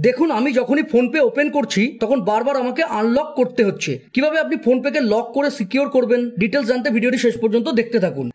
দেখুন আমি যখনই ফোনপে ওপেন করছি তখন বারবার আমাকে আনলক করতে হচ্ছে। কিভাবে আপনি ফোনপেকে লক করে সিকিউর করবেন ডিটেলস জানতে ভিডিওটি শেষ পর্যন্ত দেখতে থাকুন।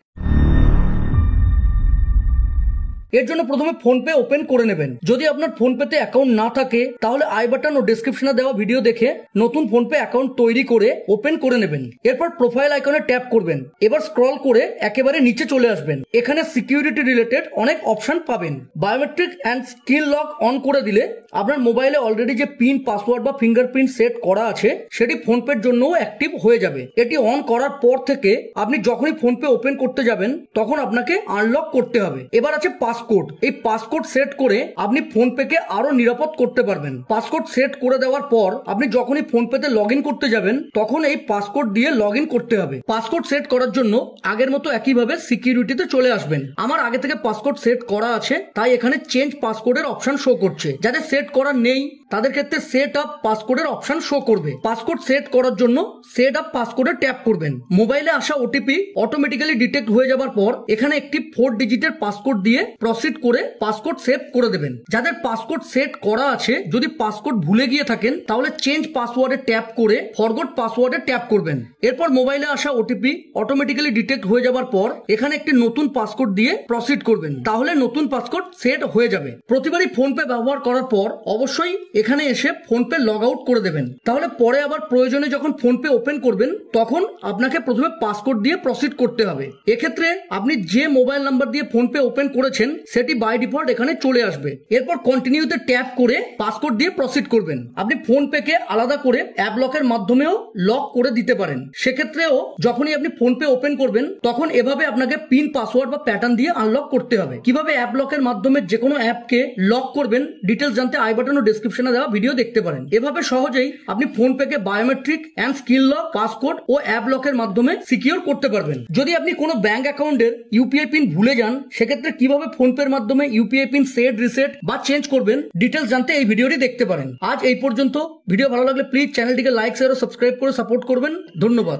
এর জন্য প্রথমে ফোনপে ওপেন করে নেবেন। যদি আপনার ফোনপেতে অ্যাকাউন্ট না থাকে তাহলে আই বাটন ও ডেসক্রিপশনে দেওয়া ভিডিও দেখে নতুন ফোনপে অ্যাকাউন্ট তৈরি করে ওপেন করে নেবেন। এরপর প্রোফাইল আইকনে ট্যাপ করবেন। এবার স্ক্রল করে একেবারে নিচে চলে আসবেন। এখানে সিকিউরিটি রিলেটেড অনেক অপশন পাবেন। Biometric and skill lock on করে দিলে আপনার মোবাইলে অলরেডি যে পিন, পাসওয়ার্ড বা ফিঙ্গারপ্রিন্ট সেট করা আছে সেটি ফোনপের জন্যও অ্যাক্টিভ হয়ে যাবে। এটি অন করার পর থেকে আপনি যখনই ফোনপে ওপেন করতে যাবেন তখন আপনাকে আনলক করতে হবে। এবার আছে পাসকোড। এই পাসকোড সেট করে আপনি ফোনপেকে আরো নিরাপদ করতে পারবেন। পাসকোড সেট করে দেওয়ার পর আপনি যখনই ফোনপেতে লগ ইন করতে যাবেন তখন এই পাসকোড দিয়ে লগ ইন করতে হবে। পাসকোড সেট করার জন্য আগের মতো একইভাবে সিকিউরিটিতে চলে আসবেন। আমার আগে থেকে পাসকোড সেট করা আছে তাই এখানে চেঞ্জ পাসকোডের অপশন শো করছে। যাদের সেট করা নেই তাদের ক্ষেত্রে সেট আপ পাসকোডের অপশন শো করবে। পাসকোড সেট করার জন্য সেট আপ পাসকোডে ট্যাপ করবেন। মোবাইলে আসা ওটিপি অটোমেটিক্যালি ডিটেক্ট হয়ে যাবার পর এখানে একটি 4 ডিজিটের পাসকোড দিয়ে প্রসিড করে পাসকোড সেভ করে দেবেন। যাদের পাসকোড সেট করা আছে যদি পাসকোড ভুলে গিয়ে থাকেন তাহলে চেঞ্জ পাসওয়ার্ডে ট্যাপ করে ফরগট পাসওয়ার্ডে ট্যাপ করবেন। এরপর মোবাইলে আসা ওটিপি অটোমেটিক্যালি ডিটেক্ট হয়ে যাবার পর এখানে একটি নতুন পাসকোড দিয়ে প্রসিড করবেন। তাহলে নতুন পাসকোড সেট হয়ে যাবে। প্রতিবারই ফোনপে ব্যবহার করার পর অবশ্যই এখানে এসে ফোনপে লগ আউট করে দেবেন। তাহলে পরে আবার প্রয়োজনে যখন ফোনপে ওপেন করবেন তখন আপনাকে প্রথমে পাসকোড দিয়ে প্রসিড করতে হবে। এক্ষেত্রে আপনি যে মোবাইল নাম্বার দিয়ে ফোনপে ওপেন করেছেন সেটি বাই ডিফল্ট এখানে চলে আসবে। এরপর কন্টিনিউতে ট্যাপ করে পাসকোড দিয়ে প্রসিড করবেন। আপনি ফোনপেকে আলাদা করে অ্যাপ লকের মাধ্যমেও লক করে দিতে পারেন। সেক্ষেত্রেও যখনই আপনি ফোনপে ওপেন করবেন তখন এভাবে আপনাকে পিন, পাসওয়ার্ড বা প্যাটার্ন দিয়ে আনলক করতে হবে। কিভাবে অ্যাপ লকের মাধ্যমে যে কোনো অ্যাপকে লক করবেন ডিটেলস জানতে আই বাটন ও ডেসক্রিপশনে দেওয়া ভিডিও দেখতে পারেন। এভাবে সহজেই আপনি ফোনপেকে biometric and skill lock, passcode ও অ্যাপ লকের মাধ্যমে সিকিউর করতে পারবেন। যদি আপনি কোনো ব্যাংক অ্যাকাউন্টের ইউপিআই পিন ভুলে যান সেক্ষেত্রে কিভাবে ফোনপের মাধ্যমে ইউপিআই পিন সেট, রিসেট বা চেঞ্জ করবেন ডিটেলস জানতে এই ভিডিওটি দেখতে পারেন। আজ এই পর্যন্ত। ভিডিও ভালো লাগলে প্লিজ চ্যানেলটিকে লাইক, শেয়ার ও সাবস্ক্রাইব করে সাপোর্ট করবেন। ধন্যবাদ।